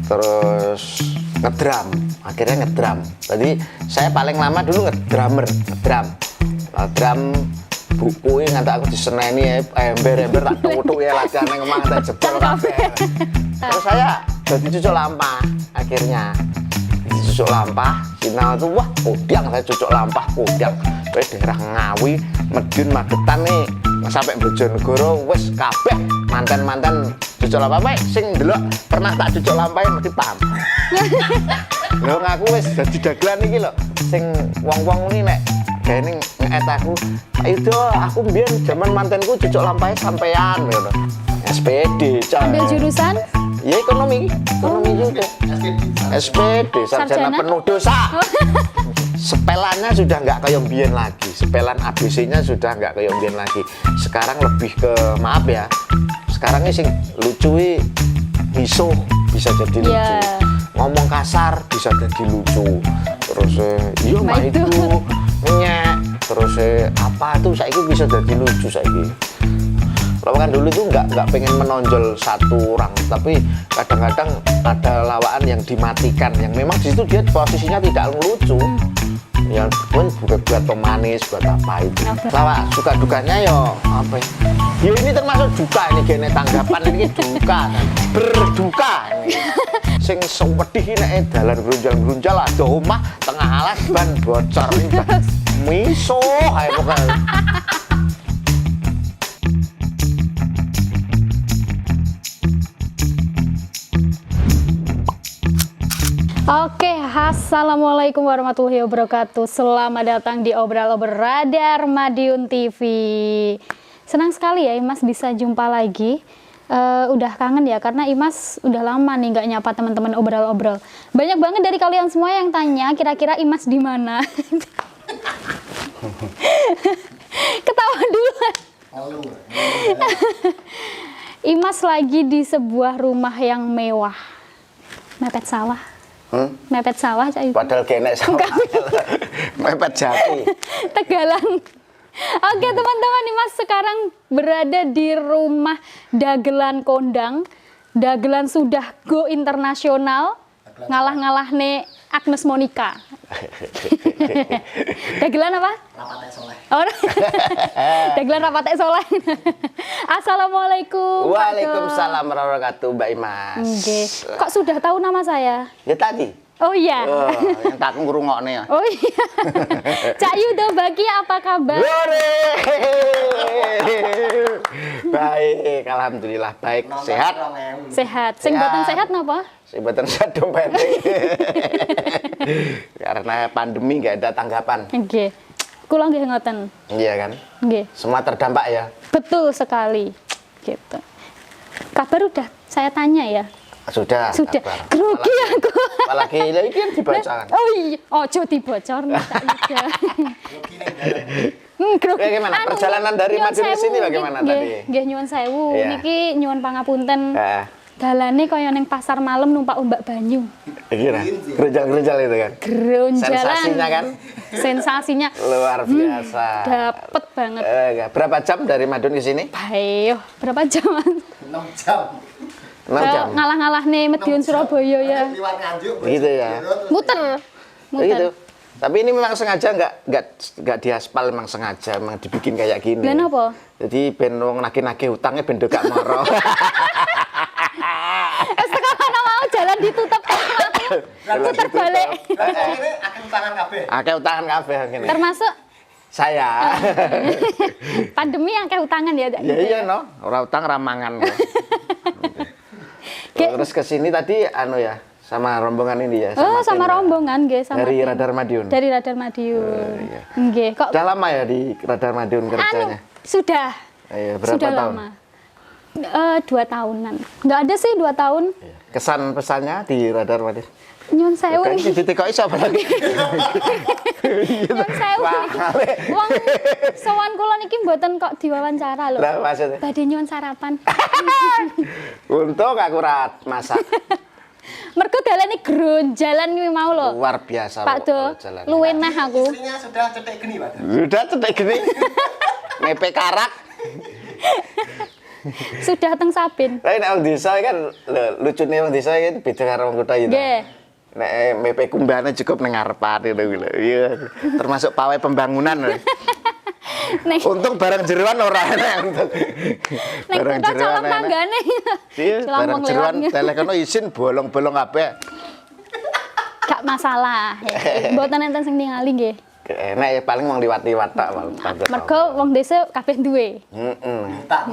terus ngedram, akhirnya ngedram. Jadi saya paling lama dulu ngedram buku nganti aku diseneni ember-ember tak tutuk ya latihan nang omah tak jebol kabeh. Terus saya jadi cucuk lampah akhirnya. Cucuk lampah, sinau itu wah podang saya cucuk lampah podang. Kowe daerah Ngawi, Madiun, Magetan nih sampai Bojonegoro wis kabeh manten-manten cucuk lampah wae sing ndelok pernah tak cucuk lampahe mesti paham. Lho ngaku wis dadi dagelan iki lho sing wong-wong ini nek gene ngeet aku itu aku mbiyen jaman mantenku cucuk lampahe sampean ngono. SPD Ambil jurusan? Ya ekonomi juga. SPD sarjana penuh dosa. Sepelannya sudah nggak kayak mbiyen lagi. Sepelan ABC-nya sudah nggak kayak mbiyen lagi. Sekarang lebih ke maaf ya. Sekarang ini sing lucu iso bisa jadi lucu. Yeah. Ngomong kasar bisa jadi lucu. Terus iya mah itu nyek. Terus apa tuh saiki bisa jadi lucu saiki. Kalau kan dulu itu nggak pengen menonjol satu orang, tapi kadang-kadang ada lawaan yang dimatikan, yang memang di situ dia posisinya tidak lucu. Ya pun buat pemanis, buat apa itu. Lawak suka dukanya yo apa? Ya ini termasuk duka ini gene tanggapan ini duka, berduka. Sing sewedih nek dalan grunjal-grunjal ada omah tengah alas ban bocor iki. Miso ae pokoke. Oke, assalamualaikum warahmatullahi wabarakatuh. Selamat datang di Obrol-Obrol Radar Madiun TV. Senang sekali ya Imas bisa jumpa lagi. Udah kangen ya karena Imas udah lama nih nggak nyapa teman-teman Obrol-Obrol. Banyak banget dari kalian semua yang tanya kira-kira Imas di mana. Ketawa dulu. Imas lagi di sebuah rumah yang mewah. Mepet sawah. Mepet sawah Cak Yuda. Padahal kene sawah. Mepet jati. Tegalan. Oke teman-teman, Imas sekarang berada di rumah Dagelan Kondang. Dagelan sudah go internasional. Ngalah-ngalah nih Agnes Monica. Dagelan apa? Rapatek soleh. Oh, Dagelan Rapatek soleh. Assalamualaikum. Waalaikumsalam warahmatullahi wabarakatuh, Mbak Imas. Oke. Kok sudah tahu nama saya? Ya tadi. Oh iya. Oh, yang tak ngrungokne ya. Oh iya. Cak Yuda Baki apa kabar? Hore! Baik, alhamdulillah baik, sehat. Sehat. Sing boten sehat napa? Sing boten sehat dompet. Karena pandemi nggak ada tanggapan. Nggih. Kula nggih ngoten. Iya kan? Nggih. Semua terdampak ya. Betul sekali. Gitu. Kabar udah saya tanya ya. Sudah. Sudah. Grogi aku. Apalagi ini kan dibacakan. Oh iya, ojo dibocorno Cak Yuda. Grogi. Bagaimana perjalanan dari Madiun ke sini bagaimana tadi? Nggih nyuwun sewu. Iya. Niki nyuwun pangapunten. Heeh. Dalane kaya ning pasar malam numpak ombak banyu. Kira gerunjal-gerunjal itu kan. Gerunjalan. Sensasinya kan? Sensasinya Luar biasa. dapet banget. Berapa jam dari Madiun ke sini? Ayo, berapa jam? 6 jam. 6 jam. Ngalah-ngalah nih Madiun Surabaya ya. Liwat Nganjuk. Gitu ya. Muter. Gitu. Tapi ini memang sengaja nggak diaspal, memang sengaja memang dibikin kayak gini. Ben apa? Jadi ben wong nagih-nagih utangnya ben gak moro. Sekarang mau jalan ditutup putar balik. Ini akan tangan kabeh. Akeh utangan kabeh ngene. Termasuk Saya. pandemi yang kayak utangan ya. Ya iya no, ora utang ramangan. Terus ke sini tadi anu ya, sama rombongan ini ya. Oh, sama tim ya. rombongan nggih sama Dari tim. Radar Madiun. Dari Radar Madiun. iya. Nggih, kok Udah lama ya di Radar Madiun kerjanya? sudah. Iya, berapa Sudah tahun? lama. 2 tahunan. Nggak ada sih 2 tahun. Iya. Kesan pesannya di Radar Madiun? Nyun sewu. Kan di titik kok iso apa lagi? Nyun sewu. Mahale. Wong sowan kula niki mboten kok diwawancara lho. Lah maksudnya. Badhe nyuwun sarapan. Untung aku rat masak. Mergo dalane grunjalan kuwi mau lho. Luar biasa. Pak Do, jalan. luwe neh aku. Istrinya sudah cetek geni, Pak. Sudah cetek gini. Mepe karak. Sudah teng Sabin. Tapi nek wong desa kan lucune wong desa kan beda karo wong kota itu. Nggih. Nek MP kumbane cukup ning ngarepan ngono kuwi lho. Iya, termasuk pawai pembangunan lho. Ning Untung barang jeroan ora enak untuk. ning kota colong tanggane. Iya, Celong barang wong jeroan lewat. telekono izin bolong-bolong kabeh. Gak masalah. Mboten enten sing ningali nggih. Enak ya paling wong liwat-liwat tak Bang. Mergo wong desa kabeh duwe. Heeh. Tak.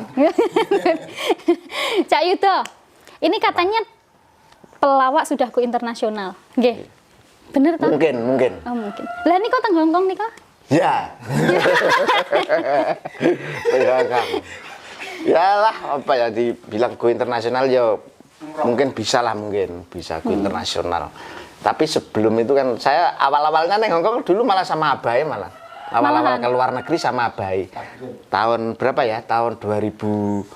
Cak Yudo, ini katanya pelawak sudah go internasional. Nggih. Bener toh? Mungkin. Oh, mungkin. Lah niko teng Hongkong niko? Ya. Ya kan. Yalah apa ya dibilang go internasional ya mungkin bisa go internasional. Tapi sebelum itu kan saya awal-awalnya neng Hongkong dulu malah sama Abai malah. Awal-awal ke luar negeri sama Abai. Tahun berapa ya? Tahun 2013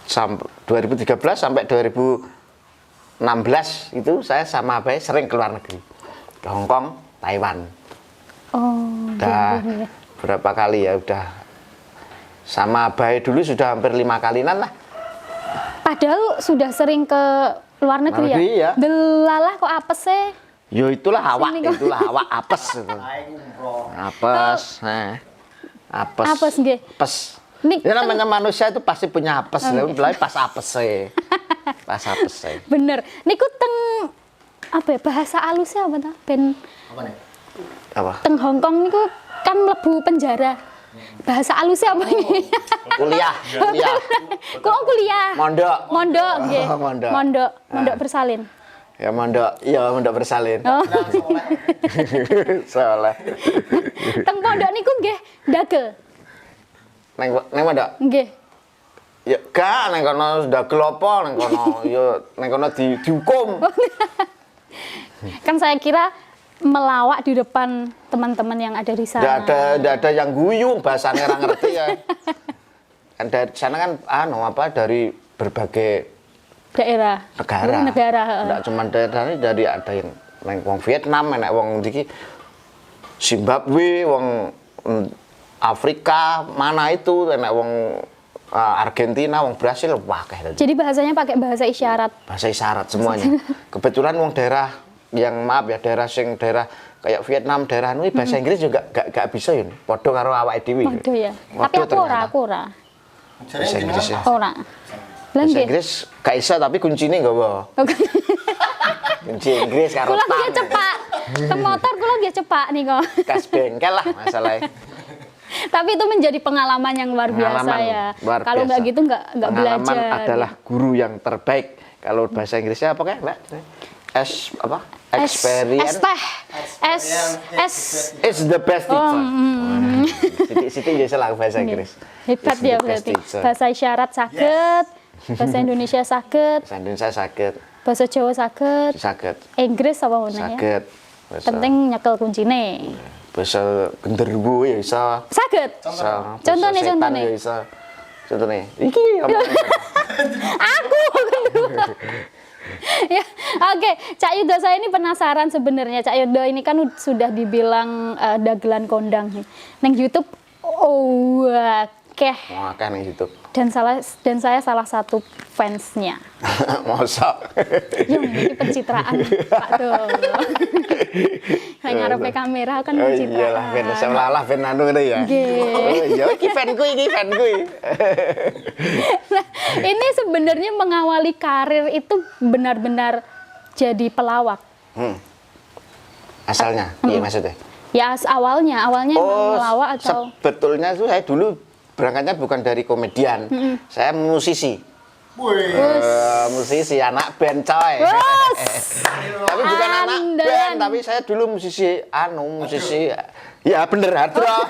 sampai 2016 itu saya sama Abai sering ke luar negeri. Ke Hongkong, Taiwan. Oh. Udah berapa kali ya udah sama Abai dulu sudah hampir 5 kalian lah. Padahal sudah sering ke luar negeri, Luar negeri ya. Delalah kok apes sih? Yo itulah Sini kok. awak apes itu. Aing umroh. Apes, apes. Apes nggih. Apes. Nik, Ya namanya manusia itu pasti punya apes, lah pas apes sih. Pas apes sih. Bener. Niku teng apa ya bahasa halusnya apa ta? Ben Apa nih? Apa? teng Hongkong niku kan mlebu penjara. Bahasa halusnya apa ini? Kuliah. Kok kuliah? Mondok. Mondok nggih. Oh, mondok. Mondok bersalin. Ya mondok bersalin. Oh. Soalnya. Teng pondok niku nggih dagel. Neng mondok. Nggih. Ya gak neng kono sudah kelopo neng kono yo neng kono dihukum. Kan saya kira melawak di depan teman-teman yang ada di sana. Nggak ada yang guyung bahasanya orang ngerti ya. Kan dari sana kan dari berbagai Daerah. negara. heeh. Nggak cuma dari ada yang neng wong Vietnam, enek wong iki Zimbabwe, wong Afrika, mana itu enek wong Argentina, wong Brasil, wah kayak Jadi bahasanya pakai bahasa isyarat. bahasa isyarat semuanya. Kebetulan wong daerah yang daerah kayak Vietnam, daerah ini bahasa Inggris juga gak bisa ya. Padha karo awake dhewe. Waduh ya. Tapi Waduh, aku ora. Bahasa Inggris ya. Ora. Lah Bahasa nggih. Inggris gak iso tapi kuncine nggawa. Kunci Inggris karo Kula nggih tang. cepak. Teng motor kula nggih cepak niku. Kas bengkel lah masalahnya. Tapi itu menjadi pengalaman yang luar biasa Pengalaman ya. luar Kalau nggak biasa. gitu nggak Pengalaman belajar. adalah guru yang terbaik. Kalau bahasa Inggrisnya apa kayak Mbak? Experience is the best teacher. Siti biasa lah bahasa Inggris. Hebat Is the ya best berarti. teacher. Bahasa isyarat saged, bahasa Indonesia saged, Bahasa Indonesia sakit, bahasa Jawa saged, Inggris apa mana ya? sakit. Bahasa, Penting nyekel kuncine. bahasa genderuwo ya bisa. Saged. Bisa. Contohnya, Bahasa setan contohnya. ya bisa. Contohnya. Iki apa? Aku kedua. Ya, oke, Cak Yudo, saya ini penasaran sebenarnya. Cak Yudo ini kan sudah dibilang dagelan kondang nih. Neng YouTube, Wah, kan yang YouTube. dan saya salah satu fansnya. Masa. Yang ini pencitraan Pak Dolo. Saya ngarepe kamera kan Oh iyalah, ben pencitraan. seolah-olah ben anu ngene ya. Nggih. Oh iya, iki fanku. Nah, ini sebenarnya mengawali karir itu benar-benar jadi pelawak. Asalnya, iya maksudnya. Ya awalnya emang melawak atau sebetulnya itu saya dulu berangkatnya bukan dari komedian. Saya musisi. Wih. Musisi, anak band coy. Tapi bukan anak Andan. band, tapi saya dulu musisi ya bener hadroh.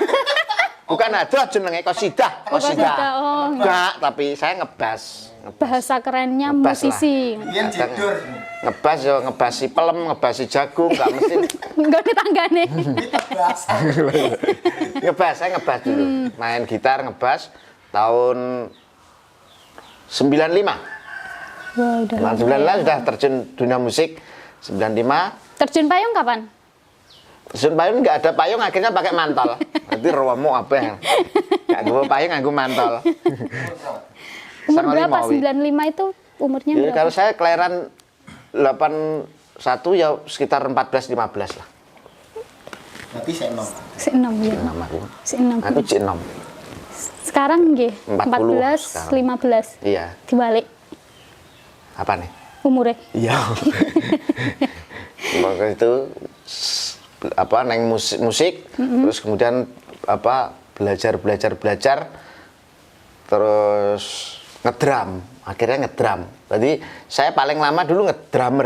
Bukan hadroh jenenge qasidah. qasidah, oh. Enggak, tapi saya ngebas. bahasa kerennya Ngebas musisi. Iyan jedur. Ngebas yo ngebasi pelem, ngebasi jagung, enggak mesti. Enggak ditanggane. Kita bahasa. Saya ngebas dulu. Main gitar ngebas tahun 95. Wah, udah lama. Tahun 95 sudah terjun dunia musik. 95 Terjun payung kapan? terjun payung nggak ada payung akhirnya pakai mantol. Nanti romo apa ya? Nggak gue payung aku mantol. Umur Sama berapa? lima, 95 itu umurnya Ya, berapa? kalau saya kelahiran 81 ya sekitar 14-15 lah. Berarti saya emang. Si 6 ya. Nama aku. Si 6. Aku C6. Sekarang nggih 40 14 sekarang. 15. Iya. Dibalik Apa nih? umurnya. Iya. Waktu itu apa neng musik, terus kemudian apa belajar terus ngedram, akhirnya ngedram. Jadi saya paling lama dulu ngedram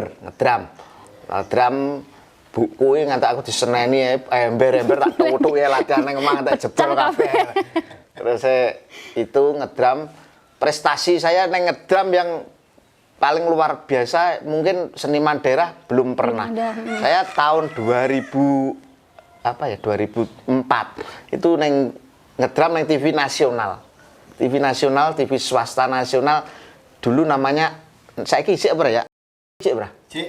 buku nganti aku diseneni ember tak tutuk ya latihan nang omah tak jebol kabeh. Terus itu ngedram, prestasi saya neng ngedram yang paling luar biasa mungkin seniman daerah belum pernah. Saya tahun 2004 itu neng ngedram neng TV nasional, TV swasta nasional dulu namanya saya kisik apa ya? Kisik berapa? Cik.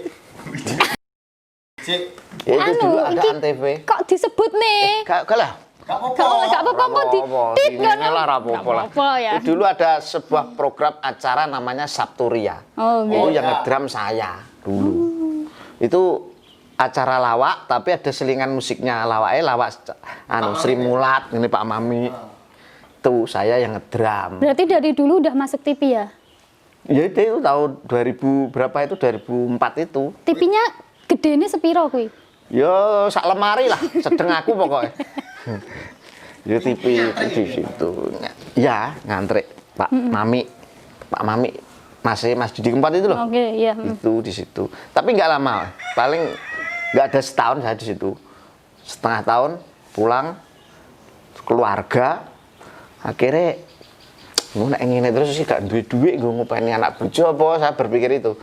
Cik. Ya itu dulu ada iki Antv. Kok disebut nih? Kalah. Gak Gak apa-apa. apa-apa kok tit ngono. Lah rapopo lah. Apa ya? Dulu ada sebuah program acara namanya Sabturia. Oh, Itu gitu. yang ngedram saya dulu. Itu acara lawak tapi ada selingan musiknya lawak Sri Mulat ini Pak Mami. Itu saya yang ngedram. Berarti dari dulu udah masuk TV ya? Ya itu tahun 2000 berapa itu 2004 itu. TV-nya gedene sepiro kuwi? Ya sak lemari lah, sedeng aku pokoknya. Ya TV itu di situ. Ya ngantri Pak Mami Mas Didi Kempot itu loh. Oke, iya. Itu di situ. Tapi nggak lama, paling nggak ada setahun saya di situ. Setengah tahun pulang keluarga, akhirnya gue nak ingin terus sih gak duit gue ngupeni anak bojo apa saya berpikir itu.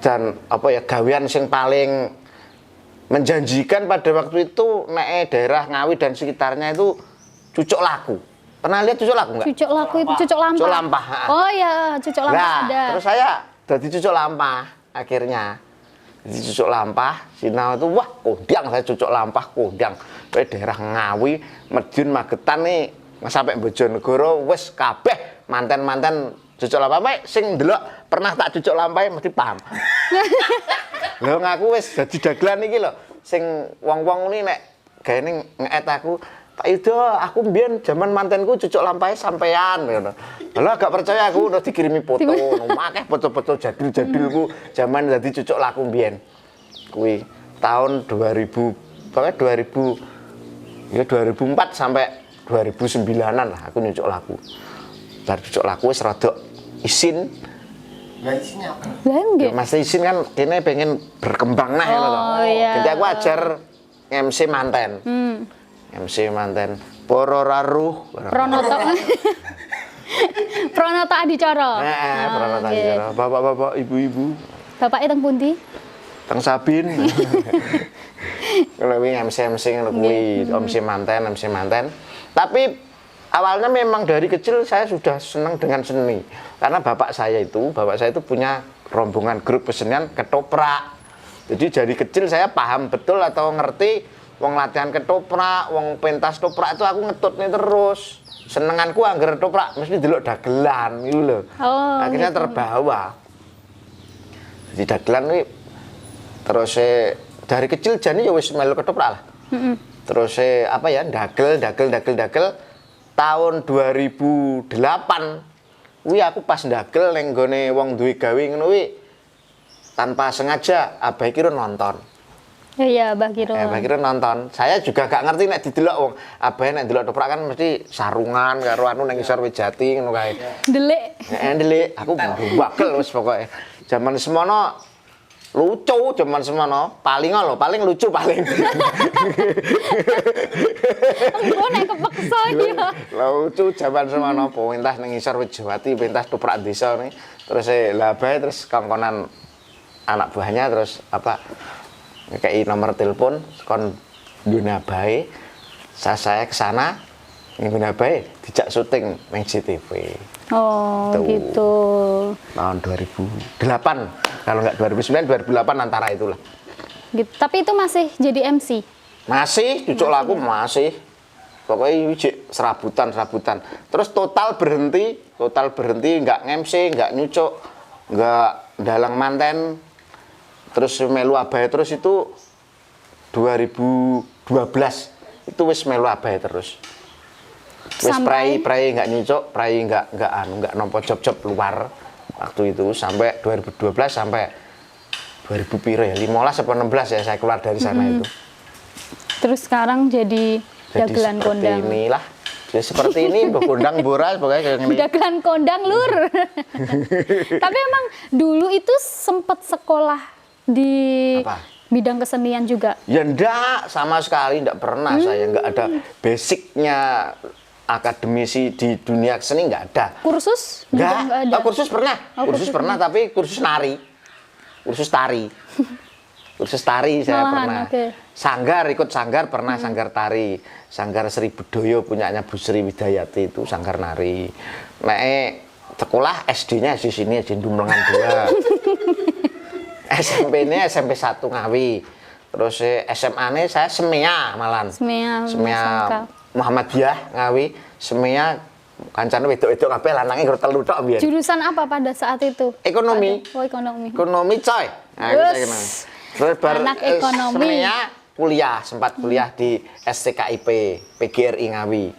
Dan apa ya gawean sing paling menjanjikan pada waktu itu nek daerah Ngawi dan sekitarnya itu cucuk laku. Pernah lihat cucuk laku nggak? Cucuk laku itu cucuk lampah. Cucuk lampah. Oh ya, cucuk lampah Nah, ada. terus saya jadi cucuk lampah akhirnya. Jadi cucuk lampah, sinau itu wah kondang saya cucuk lampah kondang. Ke daerah Ngawi, Madiun, Magetan nih sampai Bojonegoro wis kabeh manten-manten cucuk lampah mek sing ndelok pernah tak cucuk lampahe mesti paham. Lho ngaku wis dadi dagelan iki lho. Sing wong-wong ini nek gaene ngeet aku, Pak Yudo, aku mbiyen jaman mantenku cucuk lampahe sampean ngono. Lah gak percaya aku udah dikirimi foto, akeh foto-foto jadul-jadulku jaman dadi cucuk laku mbiyen. Kuwi tahun 2000, pokoknya 2000 ya 2004 sampai 2009-an lah aku nyucuk laku. Bar cucuk laku wis rada isin. Ya isinya apa? Lah nggih. Mas Isin kan kene pengen berkembang nah ngono to. Oh, iya. Jadi aku ajar MC manten. MC manten. Para raruh. Pronoto. Pronoto Adicara. Pernah tadi nggih. bapak-bapak, ibu-ibu, Bapake teng pundi? Kang Sabin. Kalau kuwi MC ngono kuwi, MC manten. Tapi awalnya memang dari kecil saya sudah senang dengan seni. Karena bapak saya itu punya rombongan grup kesenian ketoprak. Jadi dari kecil saya paham betul atau ngerti wong latihan ketoprak, wong pentas toprak itu aku ngetutnya terus. Senenganku anggar toprak mesti delok dagelan gitu loh. Oh, Akhirnya gitu. terbawa. Jadi dagelan ini terus dari kecil jane ya wis melu ketoprak lah. Terus apa ya dagel. Tahun 2008 kuwi aku pas dagel ning gone wong duwe gawe ngono kuwi tanpa sengaja Abah Kiro nonton. Iya, Mbah Kiro. Abah Kiro nonton. Saya juga gak ngerti nek didelok wong Abah nek delok toprak kan mesti sarungan karo anu ning isor Wejati ngono kae. Delik. Ndelik aku bagel wis pokoke. Zaman semono lucu zaman semono, paling lucu paling. Engko nek kepeksa ya. Lucu zaman semono pentas ning isor Wejawati, pentas toprak desa nih. Terus lah bae terus kongkonan anak buahnya terus apa ngekei nomor telepon kon Yuna bae. Saya ke sana Yuna bae dijak syuting ning CTV. Oh, Tuh. gitu. Tahun 2008 kalau nggak 2009 2008 antara itulah. Gitu. Tapi itu masih jadi MC. Masih cucuk laku masih. Pokoknya wijik serabutan. Terus total berhenti nggak nge-MC, nggak nyucuk, nggak dalang manten. Terus melu abahe terus itu 2012 itu wis melu abahe terus. Wis Sampai? prai nggak nyucuk, prai nggak nompo job luar waktu itu sampai 2012 sampai 2000 piro ya 15 atau 16 ya saya keluar dari sana itu. Terus sekarang jadi dagelan seperti kondang. inilah. Ya seperti ini kondang boras pokoknya kayak gini. Dagelan kondang lur. Tapi emang dulu itu sempat sekolah di Apa? bidang kesenian juga. Ya enggak, sama sekali enggak pernah saya enggak ada basicnya akademisi di dunia seni enggak ada. Kursus juga nggak ada. Kursus pernah. Oh, kursus pernah tapi kursus nari. Kursus tari. Kursus tari saya Malahan, pernah. oke. Sanggar ikut sanggar pernah sanggar tari. Sanggar Sri Budoyo punyanya Bu Sri Widayati itu sanggar nari. Nek sekolah SD-nya di sini di Dumlengan 2. SMP-nya SMP 1 Ngawi. Terus SMA-nya saya Semea malan. Semea Muhammadiyah Ngawi. Semea kancane wedok-wedok kabeh lanange gur telu tok mbiyen. Jurusan apa pada saat itu? Ekonomi. Oh, ekonomi. Ekonomi coy. Nah, Wes, kita kenal. Terus anak ekonomi. Semea kuliah, sempat kuliah di STKIP, PGRI Ngawi.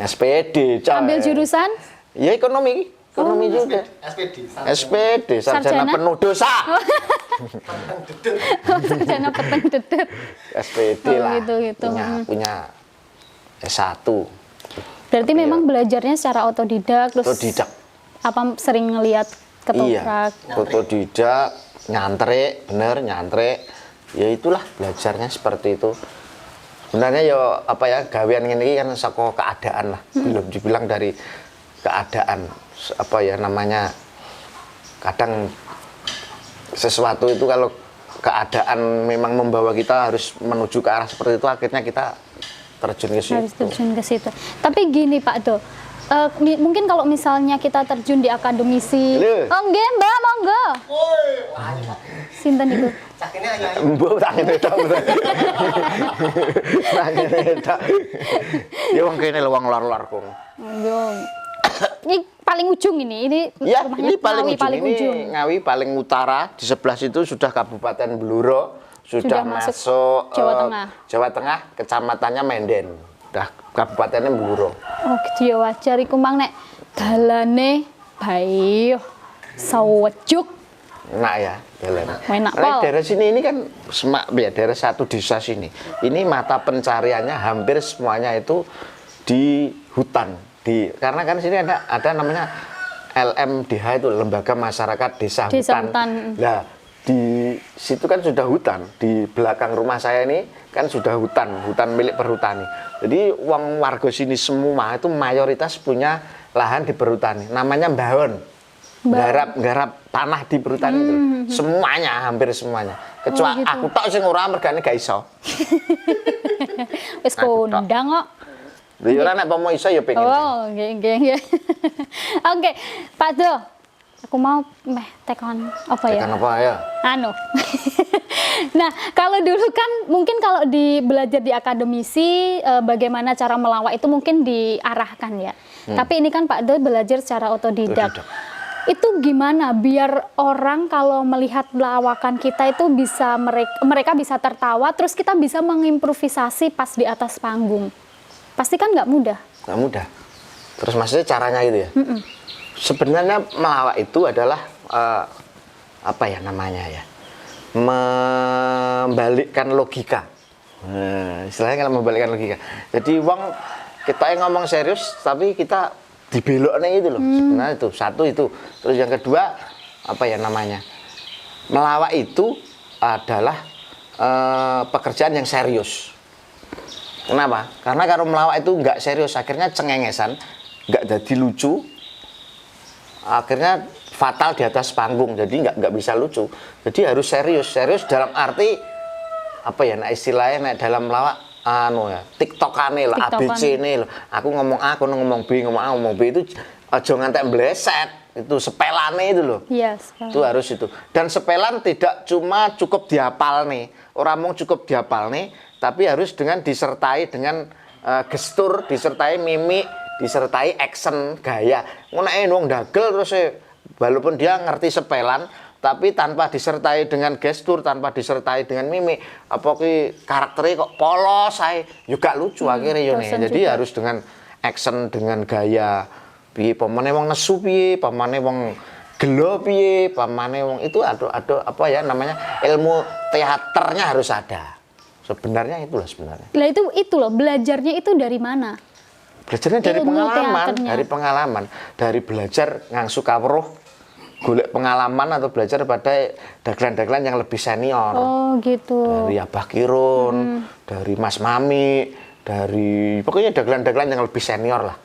SPD coy. Ambil jurusan? Ya ekonomi. Ekonomi juga. SPD. SPD, sarjana Sarjana? penuh dosa. Sarjana peteng dedet. SPD Oh, lah. gitu. Punya S1. Berarti memang belajarnya secara otodidak terus Otodidak. apa sering ngelihat ketoprak. Iya, otodidak, nyantrik, bener nyantrik. Ya itulah belajarnya seperti itu. Sebenarnya ya apa ya gawean ini kan saka keadaan lah. Belum dibilang dari keadaan apa ya namanya. Kadang sesuatu itu kalau keadaan memang membawa kita harus menuju ke arah seperti itu akhirnya kita terjun ke situ. Harus terjun ke situ. Tapi gini Pak Do, mungkin kalau misalnya kita terjun di akademisi, Lho. oh nggih Mbak, monggo. Sinten itu? Cakene aja. Mbok tangan tok. Tangan tok. Ya wong kene lho wong lor-lor kok. Monggo. Ini paling ujung ini Ya, rumahnya ini paling Ngawi, ujung. paling Ini ujung. Ngawi paling utara. Di sebelah situ sudah Kabupaten Bluro, sudah masuk masuk Jawa Tengah. Jawa Tengah, kecamatannya Menden. Udah kabupatennya Bluro. Oh gitu ya wajar iku mang nek dalane bae sawejuk. Enak ya, jalan. Enak, Nah, Pol. daerah sini ini kan ya daerah satu desa sini. Ini mata pencariannya hampir semuanya itu di hutan. Karena kan sini ada namanya LMDH itu Lembaga Masyarakat Desa Desa Hutan. Hutan. Nah, di situ kan sudah hutan. Di belakang rumah saya ini kan sudah hutan milik perhutani. Jadi uang warga sini semua itu mayoritas punya lahan di perhutani. Namanya mbahon. Garap tanah di perhutani itu. Semuanya, hampir semuanya. Kecuali gitu. aku tok sing ora mergane gak iso. Wis kondang kok. Lha ya ora nek pomo iso ya pengen. Oh, nggih. Oke, Pak Do. Aku mau tekon apa ya? Tekan apa ya? Anu. Nah, kalau dulu kan mungkin kalau belajar di akademisi bagaimana cara melawak itu mungkin diarahkan ya. Tapi ini kan Pak Do belajar secara otodidak. Itu gimana biar orang kalau melihat lawakan kita itu bisa mereka bisa tertawa terus kita bisa mengimprovisasi pas di atas panggung. Pasti kan nggak mudah. Nggak mudah. Terus maksudnya caranya itu ya? Sebenarnya melawak itu adalah apa ya namanya ya? Membalikkan logika. Istilahnya kalau membalikkan logika. Jadi kita yang ngomong serius tapi kita dibeloknya itu loh. Sebenarnya itu satu itu. Terus yang kedua apa ya namanya? Melawak itu adalah pekerjaan yang serius. Kenapa? Karena kalau melawak itu nggak serius, akhirnya cengengesan, nggak jadi lucu, akhirnya fatal di atas panggung, jadi nggak bisa lucu. Jadi harus serius dalam arti apa ya? Nah istilahnya dalam melawak, tiktokane lah, ABC nih loh. Aku ngomong A, aku ngomong B, ngomong A, ngomong B itu aja ngantek bleset, itu sepelane itu loh. Yes. Itu harus itu. Dan sepelan tidak cuma cukup dihafal nih, orang mau cukup dihafal nih. tapi harus dengan disertai dengan gestur, disertai mimik, disertai action, gaya. Ngono wong dagel terus walaupun dia ngerti sepelan, tapi tanpa disertai dengan gestur, tanpa disertai dengan mimik, apa ki karakternya kok polos ae, juga lucu akhirnya yo. Jadi juga harus dengan action, dengan gaya. Piye pamane wong nesu piye, pamane wong gelo piye, pamane wong itu ada apa ya namanya ilmu teaternya harus ada. Sebenarnya itulah sebenarnya. Lah itu loh, belajarnya itu dari mana? Belajarnya dari Ilmu pengalaman, teaternya. dari belajar ngangsu kawruh, golek pengalaman atau belajar pada dagelan-dagelan yang lebih senior. Oh gitu. Dari Abah Kirun, dari Mas Mami, dari pokoknya dagelan-dagelan yang lebih senior lah.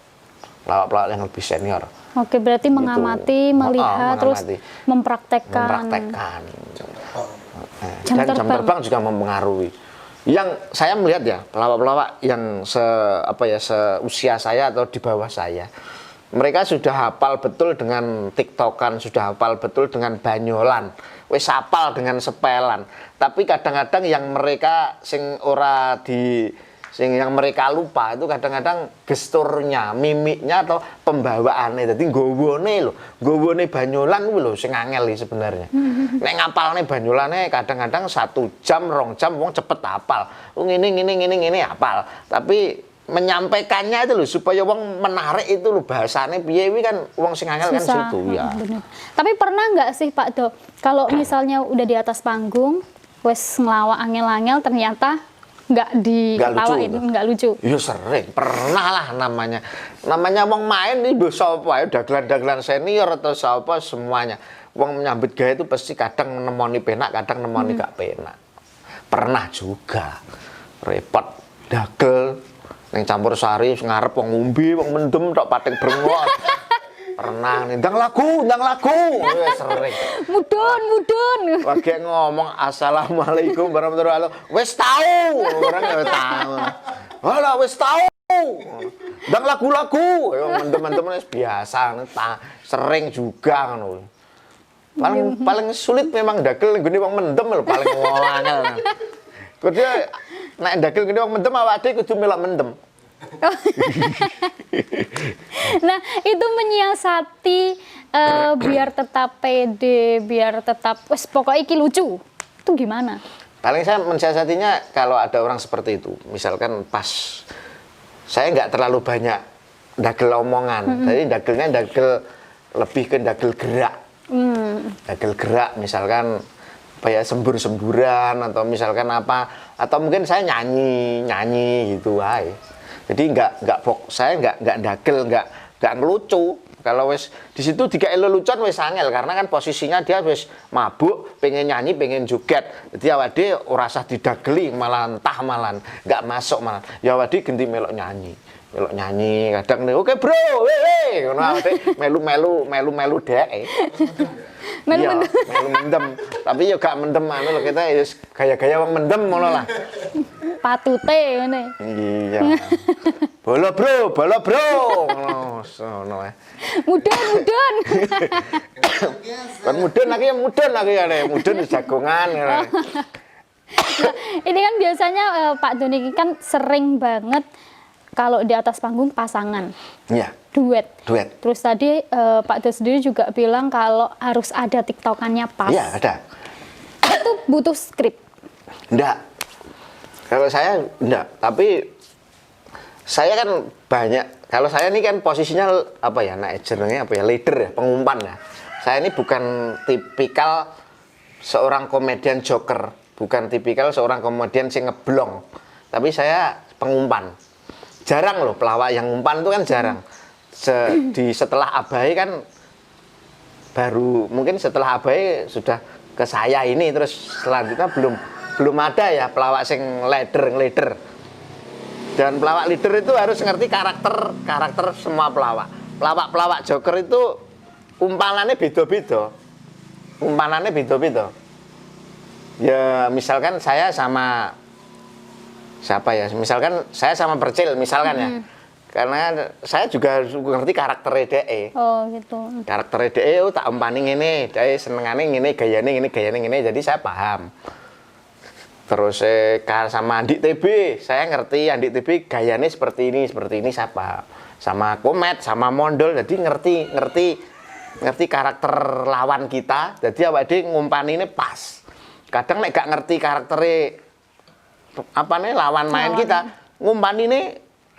Pelawak-pelawak yang lebih senior. Oke, berarti mengamati, melihat, terus mempraktekkan. Dan jam terbang juga mempengaruhi. Yang saya melihat ya, pelawak-pelawak yang seusia saya atau di bawah saya, mereka sudah hafal betul dengan tiktokan, sudah hafal betul dengan banyolan, wis hafal dengan sepelan. Tapi kadang-kadang yang mereka yang mereka lupa itu kadang-kadang gesturnya, mimiknya atau pembawaannya. Jadi gowone banyolan kuwi lho sing angel sebenarnya. Nek ngapalne banyolane kadang-kadang 1 jam, 2 jam wong cepet hafal. Ngene hafal. Tapi menyampaikannya itu loh supaya wong menarik itu loh bahasane piye kuwi kan wong sing angel kan situ ya. Bener. Tapi pernah nggak sih Pak Do, kalau misalnya udah di atas panggung wes ngelawak angel-angel ternyata nggak diketawain, nggak lucu. Iya sering, pernah lah namanya wong main ini bisa apa ya, dagelan-dagelan senior atau siapa semuanya. Wong menyambut gaya itu pasti kadang nemoni penak, kadang nemoni gak penak. Pernah juga repot dagel yang campur sari ngarep wong ngombe, wong mendem tok pating brengot. Pernah nih, ndang lagu, ya sering. Mudun. Lagi ngomong assalamualaikum warahmatullahi wabarakatuh. Wes tahu, orang ya tahu. Halo, wes tahu. Ndang lagu-lagu, teman-teman biasa, sering juga kan. Paling sulit memang dagel gini wong mendem lho paling angel. Kudu nek dagel gini wong mendem awake kudu melok mendem. Nah, itu menyiasati biar tetap pede, biar tetap wes pokoknya iki lucu. Itu gimana? Paling saya mensiasatinya kalau ada orang seperti itu. Misalkan pas saya nggak terlalu banyak dagel omongan. Jadi dagelnya dagel lebih ke dagel gerak. Dagel gerak misalkan apa ya sembur-semburan atau misalkan apa atau mungkin saya nyanyi gitu wae. Jadi saya nggak dagel, nggak ngelucu. Kalau wes di situ digawe lelucon wes angel karena kan posisinya dia wes mabuk, pengen nyanyi, pengen joget. Jadi awake ora usah didageli malah entah malah nggak masuk malah. Ya awake ganti melok nyanyi. Kadang oke bro, ngono awake melu dek. Iya, melu mendem. Tapi ya gak mendem anu lho kita gaya-gaya wong mendem ngono lah. Patute ngene. Iya. Bolo bro. Ngono ae. Mudun. Kan mudun lagi ya, mudun jagongan. Nah, ini kan biasanya Pak Doni kan sering banget kalau di atas panggung pasangan. Iya. Duet. Terus tadi Pak Do sendiri juga bilang kalau harus ada tiktokannya pas. Iya, ada. Itu butuh skrip. Enggak. Kalau saya enggak, tapi saya kan banyak. Kalau saya ini kan posisinya apa ya, leader ya, pengumpan ya. Saya ini bukan tipikal seorang komedian joker, bukan tipikal seorang komedian sing ngeblong. Tapi saya pengumpan. Jarang loh pelawak yang umpan itu kan jarang. Setelah Abai kan baru mungkin setelah Abai sudah ke saya ini terus selanjutnya belum ada ya pelawak sing leader. Dan pelawak leader itu harus ngerti karakter semua pelawak. Pelawak joker itu umpanannya beda-beda. Ya misalkan saya sama siapa ya? Misalkan saya sama Percil misalkan ya. Karena saya juga harus ngerti karakter DE. Oh gitu. Karakter DE tak umpani ngene, DE senengane ngene, gayane ngene. Jadi saya paham. Terus sama Andi TB, saya ngerti Andi TB gayanya seperti ini siapa. Sama Komet, sama Mondol, jadi ngerti karakter lawan kita. Jadi awake dhewe ngumpani ini pas. Kadang nek gak ngerti karaktere lawan main kita, ngumpani ini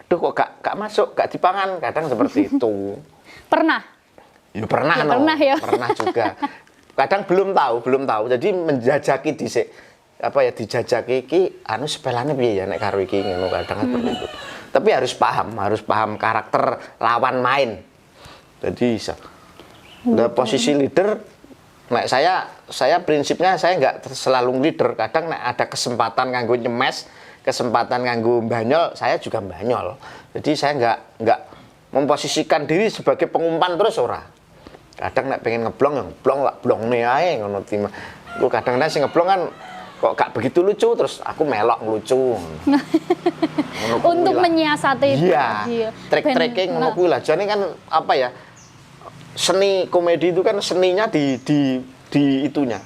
aduh kok gak masuk, gak dipangan, kadang seperti itu. Pernah? Ya pernah, Ya, pernah ya. Pernah juga. Kadang belum tahu. Jadi menjajaki dhisik. Dijajaki iki sepelane piye ya nek karo iki ngono kadang seperti itu. Tapi harus paham karakter lawan main. Jadi bisa. Nah, posisi leader nek saya prinsipnya saya nggak selalu leader. Kadang nek ada kesempatan nganggo nyemes, kesempatan nganggo mbanyol, saya juga mbanyol. Jadi saya nggak memposisikan diri sebagai pengumpan terus ora. Kadang nek pengen ngeblong ya ngeblong lah blongne ae ngono tim. Lu kadang-kadang sing ngeblong kan kok gak begitu lucu terus aku melok ngelucu. Untuk menyiasati itu. Iya. Trik-triknya ngono kuwi lah. Jane kan seni komedi itu kan seninya di itunya.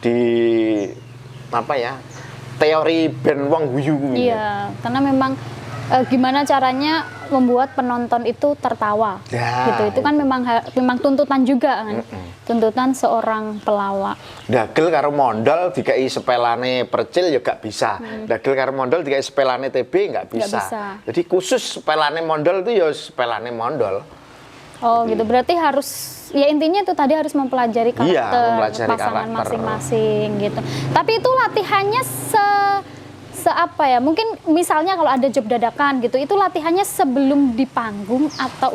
Di teori ben wong guyu kuwi. Iya, karena memang gimana caranya membuat penonton itu tertawa. Ya, gitu. Itu kan memang tuntutan juga kan. Tuntutan seorang pelawak. Dagel karo mondol dikai sepelane percil ya gak bisa. Dagel karo mondol dikai sepelane TB gak bisa. Jadi khusus sepelane mondol itu ya sepelane mondol. Oh gitu, berarti harus, ya intinya itu tadi harus mempelajari karakter, mempelajari pasangan karakter. masing-masing gitu. Tapi itu latihannya apa ya, mungkin misalnya kalau ada job dadakan gitu, itu latihannya sebelum di panggung atau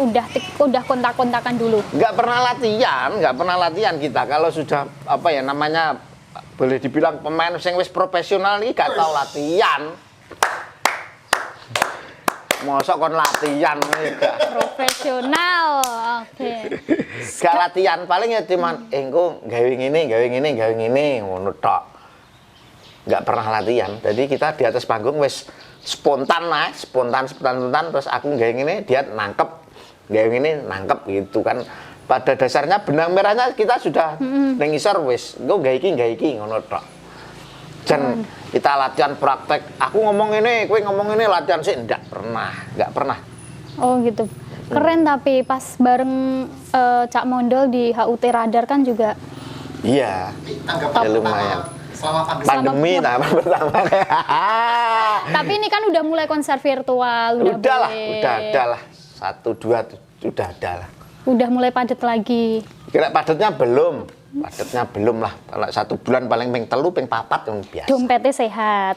udah kontak-kontakan dulu? Nggak pernah latihan kita. Kalau sudah boleh dibilang pemain sing wis profesional ini gak tahu latihan. Mosok kon latihan gak. Profesional, oke. Gak latihan, paling ya cuman engko gawe ngene ngono tok. Nggak pernah latihan. Jadi kita di atas panggung wis spontan terus aku gawe ngene dia nangkep. Gawe ngene nangkep gitu kan. Pada dasarnya benang merahnya kita sudah ning isor wis engko gawe iki ngono tok. Jan kita latihan praktek. Aku ngomong ini, kowe ngomong ini latihan sih nggak pernah. Oh gitu. Keren tapi pas bareng Cak Mondol di HUT Radar kan juga. Iya. Tanggapan Ya, lumayan. Selama Pandemi tahun pertama. Tapi ini kan udah mulai konser virtual, Udah ada lah. 1, 2 udah ada lah. Udah mulai padat lagi. Kira padatnya belum lah. Kalau 1 bulan paling ping 3, ping 4 yang biasa. Dompetnya sehat.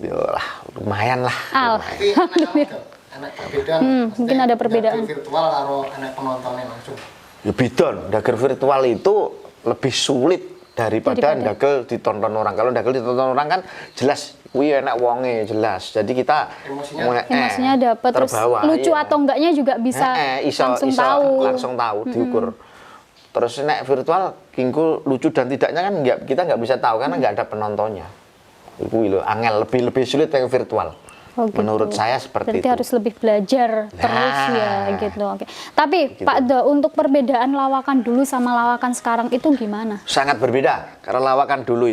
Yolah, lumayan lah. Tapi anak perbedaan. Mungkin ada perbedaan. Virtual karo anak penontonnya langsung. Ya bidon, dagel virtual itu lebih sulit daripada dagel ditonton orang. Kalau dagel ditonton orang kan jelas kuwi enak wonge jelas. Jadi kita emosinya dapat, terus lucu atau enggaknya juga bisa langsung tahu diukur. Terus nek virtual kingku lucu dan tidaknya kan kita nggak bisa tahu karena nggak ada penontonnya. Itu lho angel lebih sulit yang virtual. Oh, gitu. Menurut saya seperti berarti itu. harus lebih belajar terus ya gitu. Oke. Tapi gitu. Pak Do, untuk perbedaan lawakan dulu sama lawakan sekarang itu gimana? Sangat berbeda. Karena lawakan dulu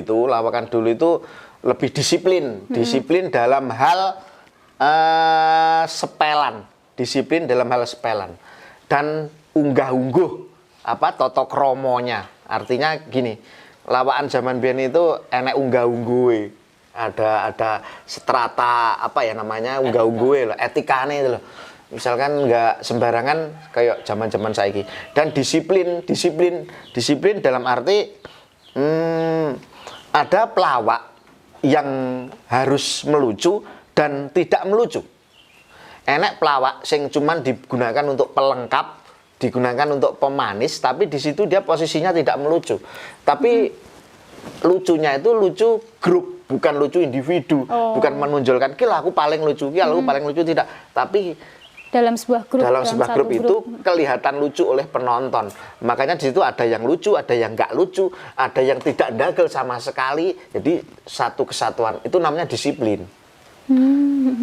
itu lebih disiplin. Disiplin dalam hal sepelan. Disiplin dalam hal sepelan. Dan unggah-ungguh toto kromonya. Artinya gini, lawakan zaman biyen itu enek unggah-ungguhe. Ada strata unggah-ungguhe lho, etikane itu loh. Misalkan nggak sembarangan kayak zaman-zaman saiki. Dan disiplin dalam arti ada pelawak yang harus melucu dan tidak melucu. Enek pelawak sing cuman digunakan untuk pelengkap, digunakan untuk pemanis, tapi di situ dia posisinya tidak melucu. Tapi lucunya itu lucu grup, bukan lucu individu, bukan menonjolkan kira aku paling lucu, aku paling lucu, tidak. Tapi dalam sebuah grup itu kelihatan lucu oleh penonton. Makanya di situ ada yang lucu, ada yang nggak lucu, ada yang tidak dagel sama sekali. Jadi satu kesatuan itu namanya disiplin.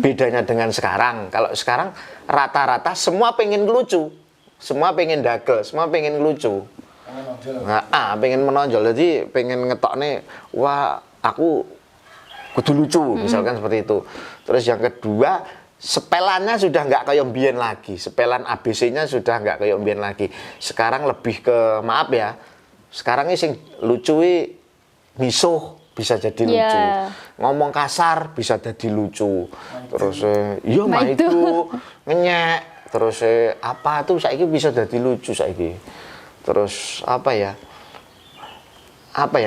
Bedanya dengan sekarang, kalau sekarang rata-rata semua pengen lucu, semua pengen dagel, semua pengen lucu. Pengen menonjol, jadi pengen ngetok nih, wah aku kudu lucu, misalkan seperti itu. Terus yang kedua, sepelannya sudah nggak kayak mbiyen lagi. Sepelan ABC-nya sudah nggak kayak mbiyen lagi. Sekarang lebih ke, maaf ya, sekarang ini sing lucu misuh bisa jadi lucu. Ngomong kasar bisa jadi lucu. Terus iya mah itu ngenyek. Terus apa tuh saiki bisa jadi lucu saiki. Terus apa ya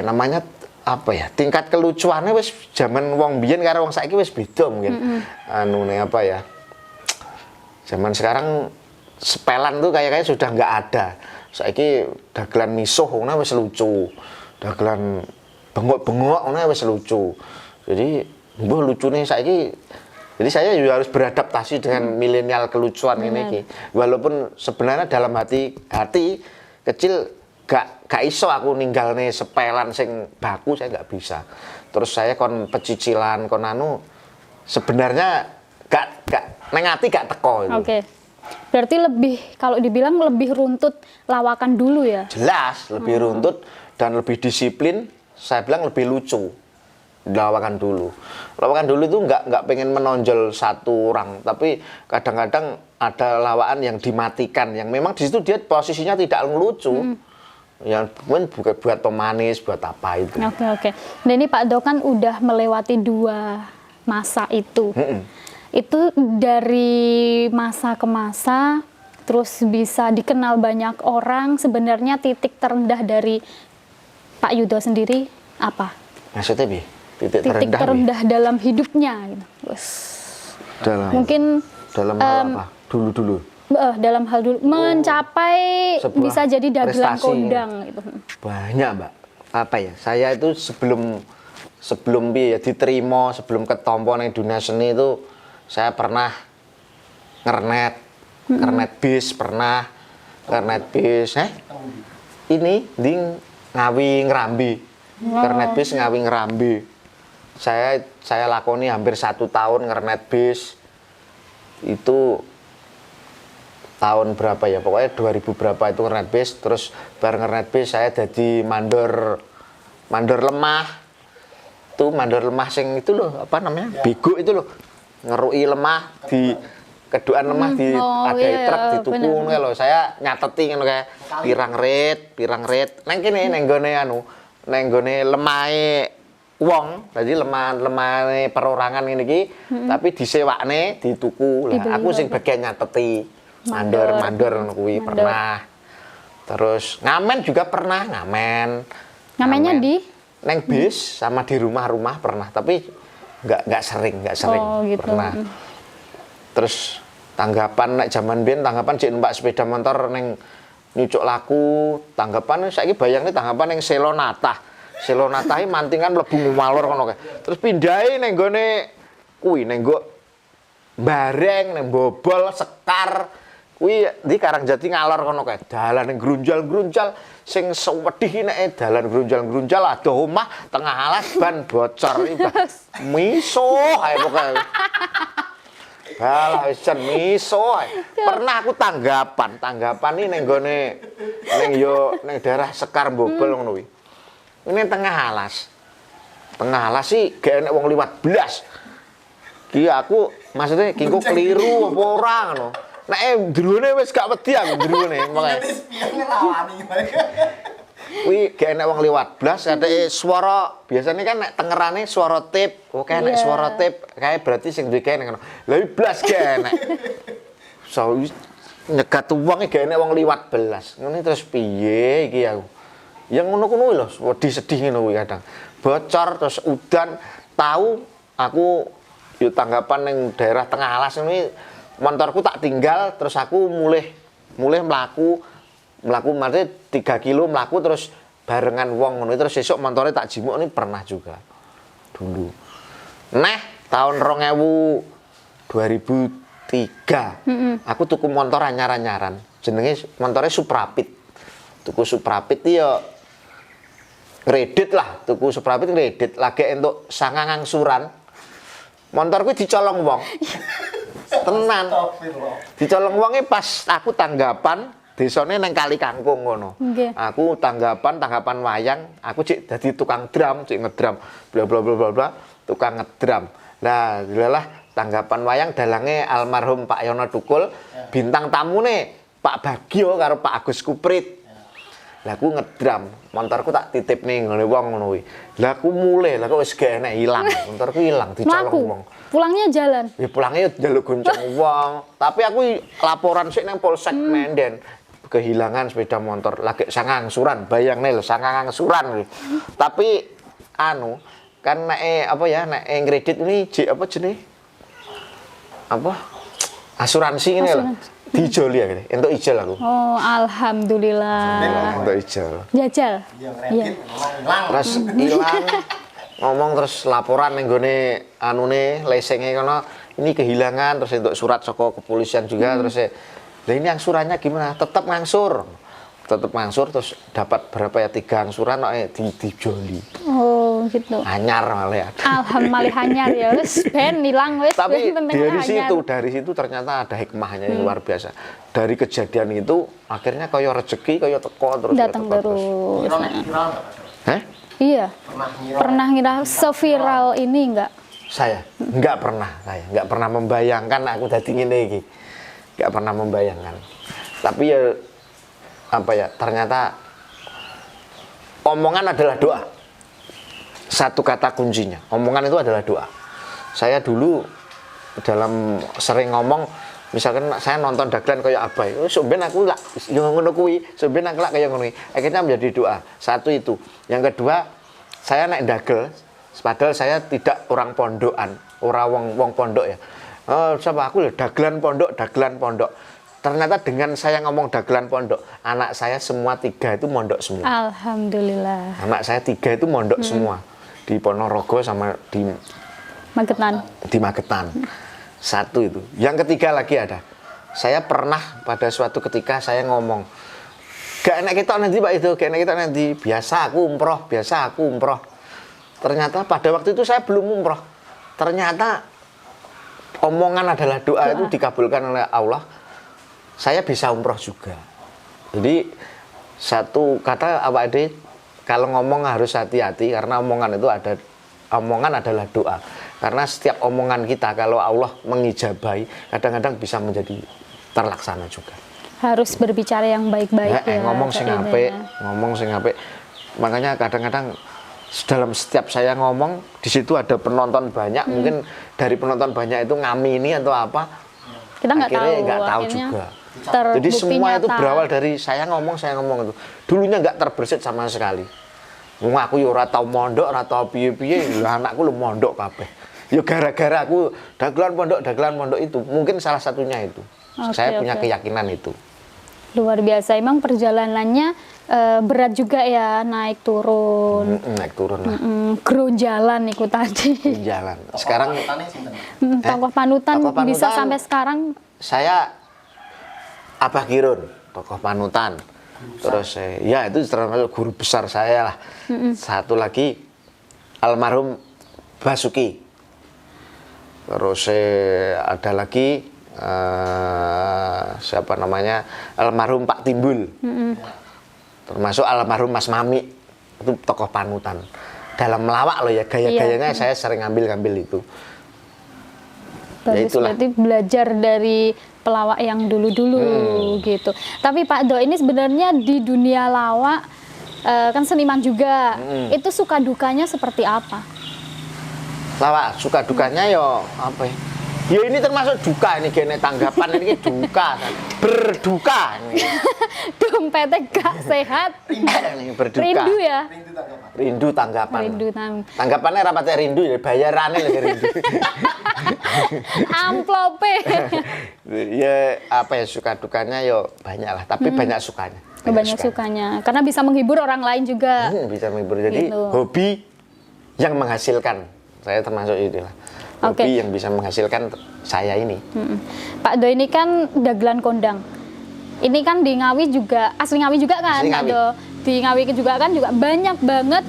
namanya apa ya, tingkat kelucuannya wis zaman wong biyen karo wong saiki wis beda mungkin. Anune apa ya, zaman sekarang sepelan tuh kayak sudah nggak ada. Saiki dagelan misuh ngono wis lucu, dagelan bengok-bengok ngono wis lucu. Jadi mbah lucune saiki, jadi saya juga harus beradaptasi dengan milenial kelucuan ini. Walaupun sebenarnya dalam hati kecil gak iso aku ninggalne sepelan sing baku, saya nggak bisa. Terus saya kon pecicilan kon anu sebenarnya gak neng ati gak teko itu. Oke. Berarti lebih, kalau dibilang lebih runtut lawakan dulu ya? Jelas lebih runtut dan lebih disiplin. Saya bilang lebih lucu lawakan dulu. Lawakan dulu itu nggak pengen menonjol satu orang, tapi kadang-kadang ada lawakan yang dimatikan, yang memang di situ dia posisinya tidak ngelucu. Yang mungkin buat pemanis, buat apa itu. Oke. Nah ini Pak Dok kan udah melewati 2 masa itu. Itu dari masa ke masa, terus bisa dikenal banyak orang. Sebenarnya titik terendah dari Pak Yudo sendiri apa? Maksudnya Bi? Titik terendah dalam hidupnya gitu. Mungkin dalam hal apa? Dulu. Dalam hal dulu mencapai sebuah bisa jadi dagelan prestasi. kondang gitu. Banyak, Mbak. Apa ya? Saya itu sebelum diterima, sebelum ketompo ning dunia seni itu saya pernah ngernet bis, ini ding Ngawi Ngrambi. Ngernet bis Ngawi Ngrambi. Saya lakoni hampir 1 tahun ngernet bis. Itu tahun berapa ya, pokoknya 2000 berapa itu ngernet bis. Terus bareng ngernet bis saya jadi mandor lemah. Itu mandor lemah sing itu loh, apa namanya, bego itu loh, ngerui lemah di keduaan lemah di truk dituku ngono lho. Saya nyateti ngono kae pirang ret nang kene nang gone lemahe wong. Dadi lemah perorangan ngene iki tapi disewakne dituku. Lah aku sing bagian nyateti. Mandor ngono kuwi pernah. Terus ngamen juga pernah, ngamennya di neng bis sama di rumah-rumah pernah, tapi nggak sering Oh, gitu. Pernah. Terus tanggapan nek jaman biyen cek numpak sepeda motor neng nyucuk laku, tanggapan saiki bayangnya tanggapan neng Selonata iki mantingan mlebu malor ngono kae. Terus pindahi neng gone kuwi neng nggo bareng neng bobol sekar kuwi di Karangjati ngalor kono kae. Dalan neng grunjal-grunjal sing sewedhi nek dalan grunjal-grunjal ada omah tengah alas ban bocor iki. Miso ae pokoke. Halah wis miso ae. Pernah aku tanggapan iki neng gone neng daerah Sekar Bobol ngono kuwi. Ini tengah alas sih gak enek wong liwat blas. Ki aku maksudnya ki kok keliru apa ora ngono. Nek drone wis gak wedi aku drone makane. Kuwi gak enek wong liwat blas kateke swara biasanya kan nek tengerane swara tip. Oke nek swara tip kae berarti sing duwe kene ngono. Lah blas gak enek. So nyegat wong gak enek wong liwat blas. Ngene terus piye iki aku. Yang ngono-ngono lho, sedih ngono kuwi kadang. Bocor terus udan, tahu aku yo tanggapan ning daerah Tengah Alas ini motorku tak tinggal terus aku mulih mlaku maksudnya 3 kilo mlaku terus barengan wong ngono terus sesuk motornya tak jimuk ini pernah juga dulu. Nah, tahun 2003 aku tuku motor anyar-anyaran. Jenenge motornya Suprapit. Tuku Suprapit ya ngredit lah, tuku Suprapit ngredit lagi entuk sangang angsuran. Motor kuwi dicolong wong. Tenan. Dicolong wonge pas aku tanggapan desane nang Kali Kangkung ngono. Nggih. Aku tanggapan wayang, aku cek dadi tukang drum, cek ngedrum, bla bla bla bla bla, tukang ngedrum. Nah, dilalah tanggapan wayang dalange almarhum Pak Yono Tukul, bintang tamune Pak Bagio karo Pak Agus Kuprit. Lah aku ngedrum, motorku tak titip ning ngene wong ngono kuwi. Lah aku mulai, lah kok wis gak enek ilang, motorku ilang dicolong Mlaku. wong. Pulangnya jalan. Ya pulangnya njaluk gonceng wong. Tapi aku laporan sik nang Polsek Menden. Kehilangan sepeda motor lagi sangangsuran, bayangne lho sangangsuran. Tapi anu kan nek apa ya nek kredit ini apa jenis? Apa? Asuransi ini lho. Dijoli ya gini, entuk ijol aku. Oh, alhamdulillah. Entuk ijol. Jajal. Iya ngredit ngomong ilang. Terus ilang ngomong terus laporan ning gone anune lesenge kono ini kehilangan terus untuk surat saka kepolisian juga terus lah ini angsurannya gimana? Tetap ngangsur. Tetap ngangsur terus dapat berapa ya 3 angsuran dijoli. Oh, gitu. Anyar malah. Alhamdulillah hanyar ya wis ben ilang wis Tapi ben penting hanyar. dari situ ternyata ada hikmahnya yang luar biasa. Dari kejadian itu akhirnya kaya rezeki kaya teko terus Datang teko terus. terus. Viral enggak, Pak? Hah? Iya. Pernah ngira. Pernah ngira seviral ini enggak? Saya nggak pernah membayangkan aku dadi ngene iki. Nggak pernah membayangkan. Tapi ya apa ya, ternyata omongan adalah doa. Satu kata kuncinya, omongan itu adalah doa. Saya dulu dalam sering ngomong, misalkan saya nonton dagelan kayak Abai, sampeyan aku lak yo ngono kuwi, sampeyan aku lak kayak ngono kuwi. Akhirnya menjadi doa. Satu itu. Yang kedua, saya naik dagel, padahal saya tidak orang pondokan, orang wong pondok ya. Oh, siapa aku lho dagelan pondok. Ternyata dengan saya ngomong dagelan pondok, anak saya semua 3 itu mondok semua. Alhamdulillah. Anak saya 3 itu mondok semua. Di Ponorogo sama di Magetan. Satu itu. Yang ketiga lagi ada. Saya pernah pada suatu ketika saya ngomong, gak enak kita nanti Pak itu, gak enak kita nanti. Biasa aku umroh. Ternyata pada waktu itu saya belum umroh. Ternyata omongan adalah doa itu dikabulkan oleh Allah. Saya bisa umroh juga. Jadi satu kata Pak Ade, kalau ngomong harus hati-hati karena omongan adalah doa. Karena setiap omongan kita kalau Allah mengijabahi, kadang-kadang bisa menjadi terlaksana juga. Harus berbicara yang baik-baik ya. Ngomong sing apik. Makanya kadang-kadang dalam setiap saya ngomong di situ ada penonton banyak, mungkin dari penonton banyak itu ngamini atau apa. Kita nggak tahu. Akhirnya nggak tahu Akhirnya juga. terbukti Jadi semua itu nyata. berawal dari saya ngomong itu. Dulunya nggak terbersit sama sekali. Wong aku yo ora tau mondok, ora tau piye-piye, lah anakku lu mondok kabeh. Yo gara-gara aku dagelan pondok itu. Mungkin salah satunya itu. Saya punya keyakinan itu. Luar biasa. Emang perjalanannya berat juga ya, naik turun. Naik turun lah. Geronjalan itu tadi. Jalan. Sekarang Panutannya sinten? Tokoh panutan Tokoh panutan. bisa sampai sekarang. saya Abah Girun, tokoh panutan. Terus ya itu termasuk guru besar saya lah. Satu lagi almarhum Basuki. Terus ada lagi siapa namanya, almarhum Pak Timbul. Termasuk almarhum Mas Mami, itu tokoh panutan. Dalam melawak loh ya, gaya-gayanya saya sering ngambil itu. Ya Bagus, itulah. berarti belajar dari pelawak yang dulu-dulu gitu. Tapi Pak Do ini sebenarnya di dunia lawak kan seniman juga. Itu suka dukanya seperti apa? Lawak suka dukanya yo apa ya? Ya ini termasuk duka ini gene tanggapan ini duka kan. Berduka ini. Dompetnya gak sehat. Ini berduka. Rindu ya. Rindu tanggapan. Rindu tanggapan. Rindu Tanggapannya rapatnya rindu ya, bayarannya lagi rindu. Amplope. Ya apa ya, suka dukanya yo banyak lah, tapi banyak sukanya. Banyak sukanya. Karena bisa menghibur orang lain juga. Bisa menghibur. Jadi Gitu. hobi yang menghasilkan. Saya termasuk inilah. Hobi yang bisa menghasilkan saya ini. Pak Do ini kan dagelan kondang. Ini kan di Ngawi juga, asli Ngawi juga kan Asli Pak Ngawi. Do. Di Ngawi juga kan juga banyak banget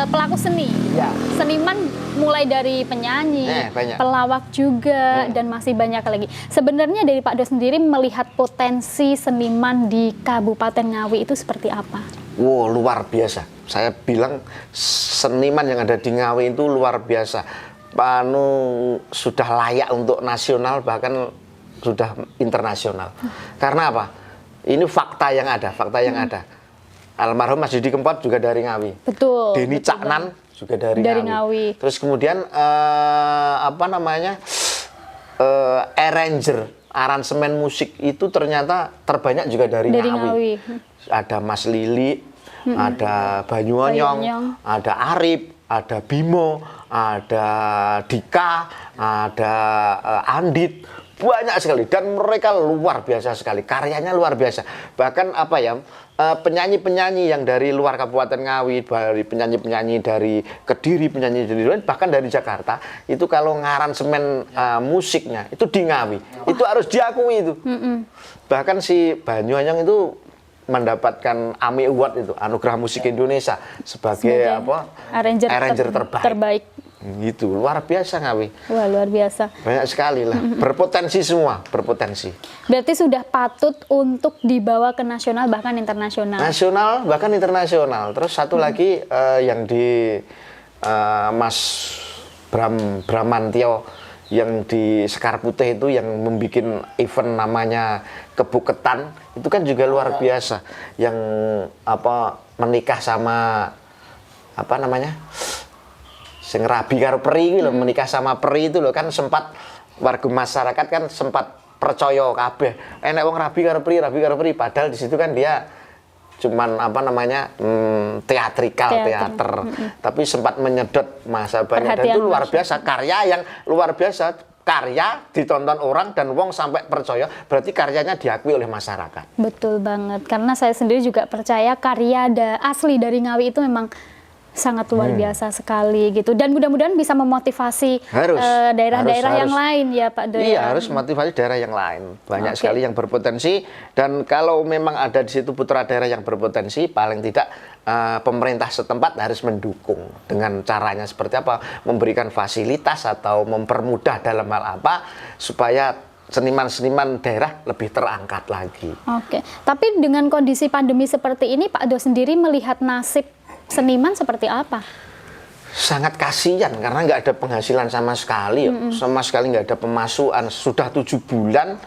pelaku seni. Ya. Seniman mulai dari penyanyi, banyak. pelawak juga, dan masih banyak lagi. Sebenarnya dari Pak Do sendiri melihat potensi seniman di Kabupaten Ngawi itu seperti apa? Wow, luar biasa. Saya bilang seniman yang ada di Ngawi itu luar biasa. Sudah layak untuk nasional, bahkan sudah internasional. Karena apa? Ini fakta yang ada, ada. Almarhum Mas Didi Kempot juga dari Ngawi. Betul. Denny betul Caknan juga dari Ngawi. Terus kemudian arranger, aransemen musik itu ternyata terbanyak juga dari Ngawi. Ada Mas Lili, ada Banyuonyong, ada Arif, ada Bimo, ada Dika, ada Andit. Banyak sekali, dan mereka luar biasa sekali, karyanya luar biasa. Bahkan penyanyi-penyanyi yang dari luar Kabupaten Ngawi, dari penyanyi-penyanyi dari Kediri, penyanyi dari luar, bahkan dari Jakarta, itu kalau ngaransemen musiknya itu di Ngawi, itu harus diakui itu. Bahkan si Banyuanyong itu mendapatkan AMI Award itu, Anugerah Musik Indonesia sebagai arranger terbaik. Gitu, luar biasa Ngawi. Wah, luar biasa. Banyak sekali lah, berpotensi semua, berpotensi. Berarti sudah patut untuk dibawa ke nasional bahkan internasional. Nasional bahkan internasional. Terus satu lagi yang di Mas Bramantio yang di Sekar Putih itu yang membuat event namanya Kebuketan, itu kan juga luar biasa. Yang menikah sama sing rabi karo peri gitu loh, menikah sama peri itu loh, kan sempat warga masyarakat kan sempat percaya kabeh enek wong rabi karo peri, padahal di situ kan dia cuman teater. Tapi sempat menyedot masa banyak, dan itu luar biasa, karya yang luar biasa, karya ditonton orang dan wong sampai percaya, berarti karyanya diakui oleh masyarakat. Betul banget, karena saya sendiri juga percaya karya asli dari Ngawi itu memang sangat luar biasa sekali gitu, dan mudah-mudahan bisa memotivasi daerah-daerah yang lain ya Pak Do. Iya, harus motivasi daerah yang lain, banyak sekali yang berpotensi, dan kalau memang ada di situ putra daerah yang berpotensi, paling tidak pemerintah setempat harus mendukung dengan caranya seperti apa, memberikan fasilitas atau mempermudah dalam hal apa supaya seniman-seniman daerah lebih terangkat lagi. Oke, tapi dengan kondisi pandemi seperti ini, Pak Do sendiri melihat nasib seniman seperti apa? Sangat kasihan karena nggak ada penghasilan sama sekali, sama sekali nggak ada pemasukan. Sudah 7 bulan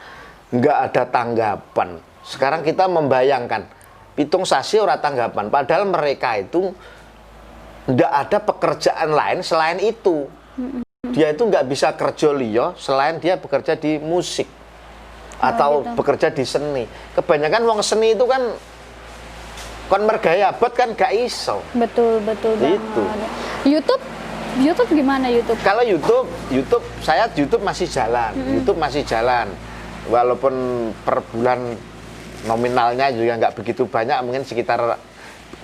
nggak ada tanggapan. Sekarang kita membayangkan, pitung sasi ora tanggapan, padahal mereka itu nggak ada pekerjaan lain selain itu. Dia itu nggak bisa kerja liyo selain dia bekerja di musik atau bekerja di seni. Kebanyakan wong seni itu kan kon mergaya abot kan gak iso. Betul itu. YouTube gimana YouTube? Kalau YouTube saya masih jalan. YouTube masih jalan. Walaupun per bulan nominalnya juga nggak begitu banyak, mungkin sekitar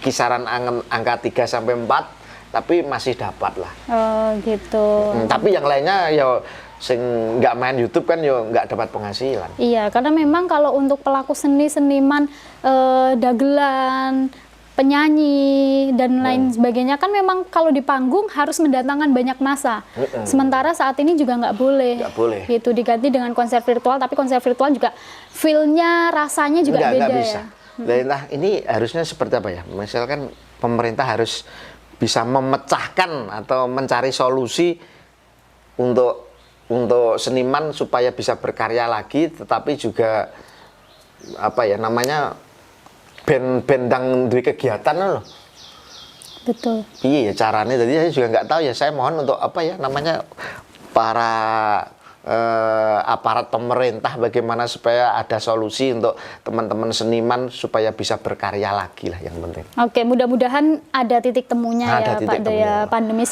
kisaran angka 3 sampai 4, tapi masih dapat lah. Oh, gitu. Tapi yang lainnya ya sing nggak main YouTube kan yo nggak dapat penghasilan. Iya, karena memang kalau untuk pelaku seniman, dagelan, penyanyi dan lain sebagainya kan memang kalau di panggung harus mendatangkan banyak massa. Sementara saat ini juga nggak boleh. Nggak boleh. Gitu, diganti dengan konser virtual, tapi konser virtual juga feel-nya, rasanya juga beda bisa. ya. Nah, ini harusnya seperti apa ya? Misalkan pemerintah harus bisa memecahkan atau mencari solusi untuk seniman supaya bisa berkarya lagi, tetapi juga bendang duwe kegiatan loh. Betul. Iya ya caranya, jadi saya juga nggak tahu ya. Saya mohon untuk para aparat pemerintah bagaimana supaya ada solusi untuk teman-teman seniman supaya bisa berkarya lagi lah, yang penting. Oke, mudah-mudahan ada titik temunya ya Pak Do ya, pandemi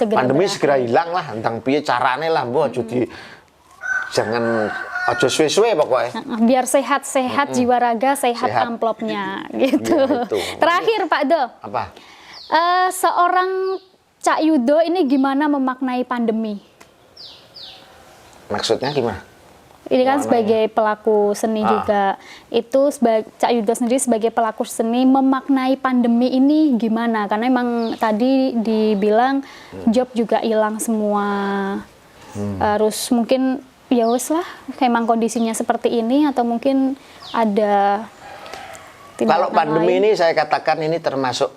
segera hilang lah, tentang piye carane lah, mbok jangan aja suwe-suwe pokoknya. Biar sehat-sehat jiwa raga, sehat amplopnya gitu. Ya, itu. Terakhir Pak Do. Apa? Seorang Cak Yudo ini gimana memaknai pandemi? Maksudnya gimana? Ini kan Mana sebagai pelaku seni juga, itu Cak Yudo sendiri sebagai pelaku seni memaknai pandemi ini gimana? Karena emang tadi dibilang job juga hilang semua, harus mungkin ya wes lah, emang kondisinya seperti ini atau mungkin ada Kalau tindakan pandemi lain? ini saya katakan ini termasuk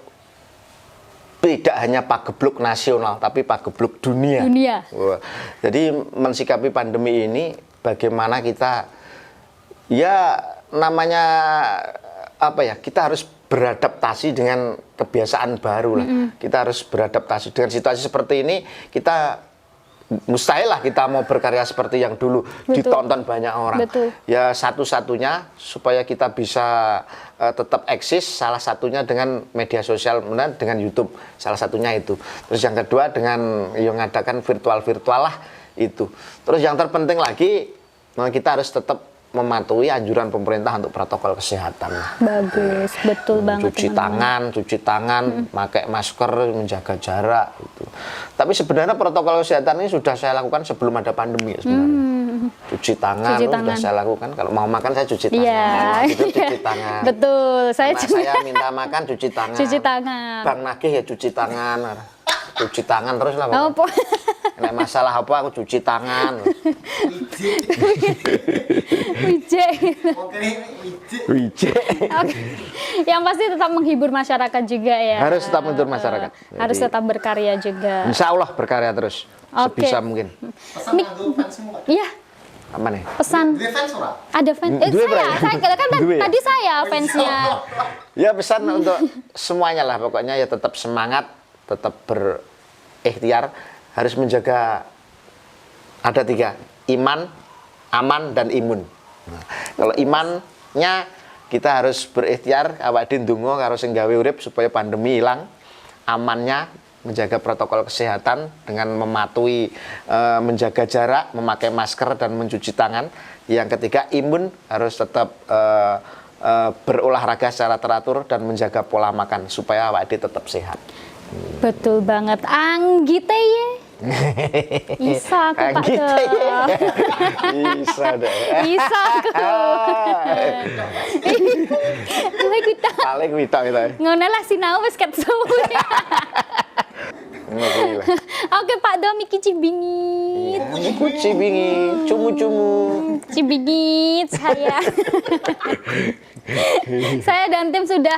tidak hanya pagebluk nasional, tapi pagebluk dunia. Dunia. Wah. Jadi mensikapi pandemi ini, bagaimana kita, ya namanya apa ya, kita harus beradaptasi dengan kebiasaan baru lah. Kita harus beradaptasi dengan situasi seperti ini. Kita mustahil lah kita mau berkarya seperti yang dulu. Betul. Ditonton banyak orang. Betul. Ya satu-satunya supaya kita bisa tetap eksis, salah satunya dengan media sosial, dengan YouTube, salah satunya itu. Terus yang kedua dengan yang mengadakan virtual lah itu. Terus yang terpenting lagi, kita harus tetap mematuhi anjuran pemerintah untuk protokol kesehatan. Bagus, betul banget. Cuci tangan, pakai masker, menjaga jarak itu. Tapi sebenarnya protokol kesehatan ini sudah saya lakukan sebelum ada pandemi sebenarnya. Cuci tangan, sudah saya lakukan. Kalau mau makan saya cuci tangan. Iya. Itu cuci tangan. Betul, saya Anak juga. saya minta makan cuci tangan. Cuci tangan. Bang nagih ya cuci tangan. Cuci tangan terus lah. Oh, Nek masalah apa aku cuci tangan. Wije. Wije. Oke. Yang pasti tetap menghibur masyarakat juga ya. Harus tetap menghibur masyarakat. Harus Jadi, tetap berkarya juga. Insya Allah berkarya terus. Oke. Sebisa mungkin. Pesan kanggo fansmu Pak. Iya, Apa nih? pesan. Duwe fans ora? Ada fans. Duwe Saya berapa? kan Duwe ya? tadi saya fansnya. Ya pesan untuk semuanya lah, pokoknya ya tetap semangat, tetap berikhtiar, harus menjaga, ada 3, iman, aman, dan imun. Nah, kalau imannya kita harus berikhtiar, awak dhewe ndonga karo sing gawe urip supaya pandemi hilang. Amannya menjaga protokol kesehatan dengan mematuhi menjaga jarak, memakai masker dan mencuci tangan. Yang ketiga, imun harus tetap berolahraga secara teratur dan menjaga pola makan supaya awak dhewe tetap sehat. Betul banget. Anggite ye. Isa aku Pak Gitu Tuh. ya. Bisa deh. Isa aku. Mulai kita. Paling wita kita. Ngono lah sinau wis ket suwe. Ngeri lah. Oke Pak Do miki cibingit. Kuci bingi, cumu-cumu. Cibingit saya. Saya dan tim sudah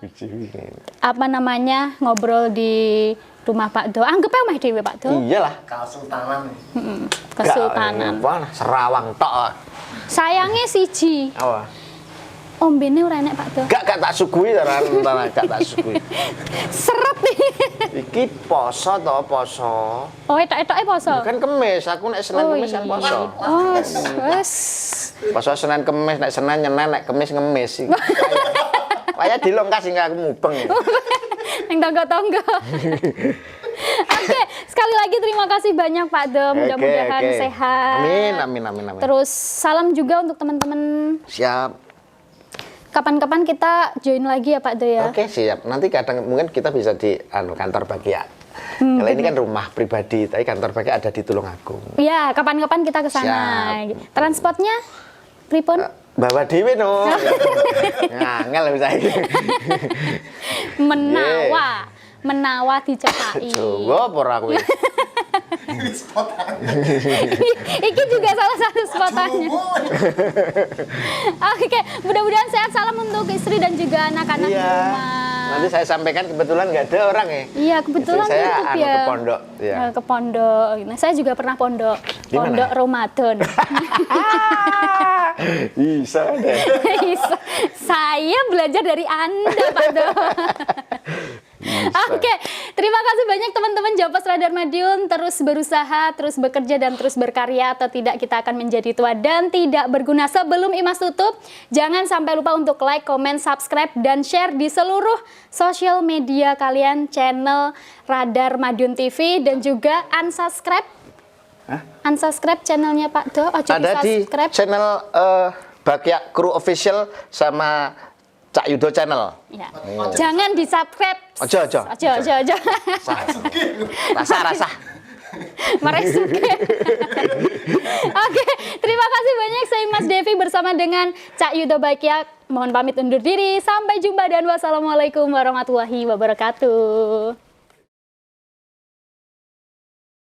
Kuci bingi. apa namanya ngobrol di rumah Pak Do. Anggap aja omah dhewe Pak Do. Iyalah. Kesultanan. Kesultanan. Wah, Serawang tok. Sayangnya siji. Apa? Ombene ora enek Pak Do. Gak tak sugui taran, gak tak sugui. Seret nih. Iki poso to, poso. Oh, etok-etoke poso. Kan Kemis, aku nek Senin Kemis kan poso. Oh, wes. Poso Senin Kemis, nek Senin Nyenin, nek Kemis ngemis. Kaya dilongkas hingga aku mubeng. Yang tonggo-tonggo. Oke, sekali lagi terima kasih banyak Pak Do. Mudah-mudahan Oke. sehat. Amin. Terus salam juga untuk teman-teman. Siap. Kapan-kapan kita join lagi ya Pak Do ya. Oke, siap. Nanti kadang mungkin kita bisa di kantor bagia. Kalau ini kan rumah pribadi, tapi kantor bagia ada di Tulungagung. Iya, kapan-kapan kita ke sana. Siap. Transportnya pripun? Bawa dewe no. Ngangel bisa iki. Menawa dicekai. Coba ora kuwi. Iki juga salah satu spotannya. Oke, mudah-mudahan sehat. Salam untuk istri dan juga anak-anak di Iya. rumah. Nanti saya sampaikan kebetulan nggak ada orang ya. Iya, kebetulan Istri saya tutup ya. ke pondok. Ya. Ke pondok. Nah, saya juga pernah pondok. Di mana? Pondok Ramadan. Bisa deh. Saya belajar dari Anda, Pak Do. Oke, terima kasih banyak teman-teman Jawas Radar Madiun. Terus berusaha, terus bekerja, dan terus berkarya. Atau tidak, kita akan menjadi tua dan tidak berguna. Sebelum Imas tutup, jangan sampai lupa untuk like, comment, subscribe, dan share di seluruh sosial media kalian, channel Radar Madiun TV, dan juga unsubscribe. Unsubscribe channelnya Pak Do. Ojo Ada di subscribe. channel Bakia Kru Official sama Cak Yudo channel. Ya. Jangan di subscribe. Ojo. Rasa. Meresuke. Oke, terima banyak, saya Mas Devi bersama dengan Cak Yuda Bakyak. Mohon pamit undur diri. Sampai jumpa dan wassalamualaikum warahmatullahi wabarakatuh.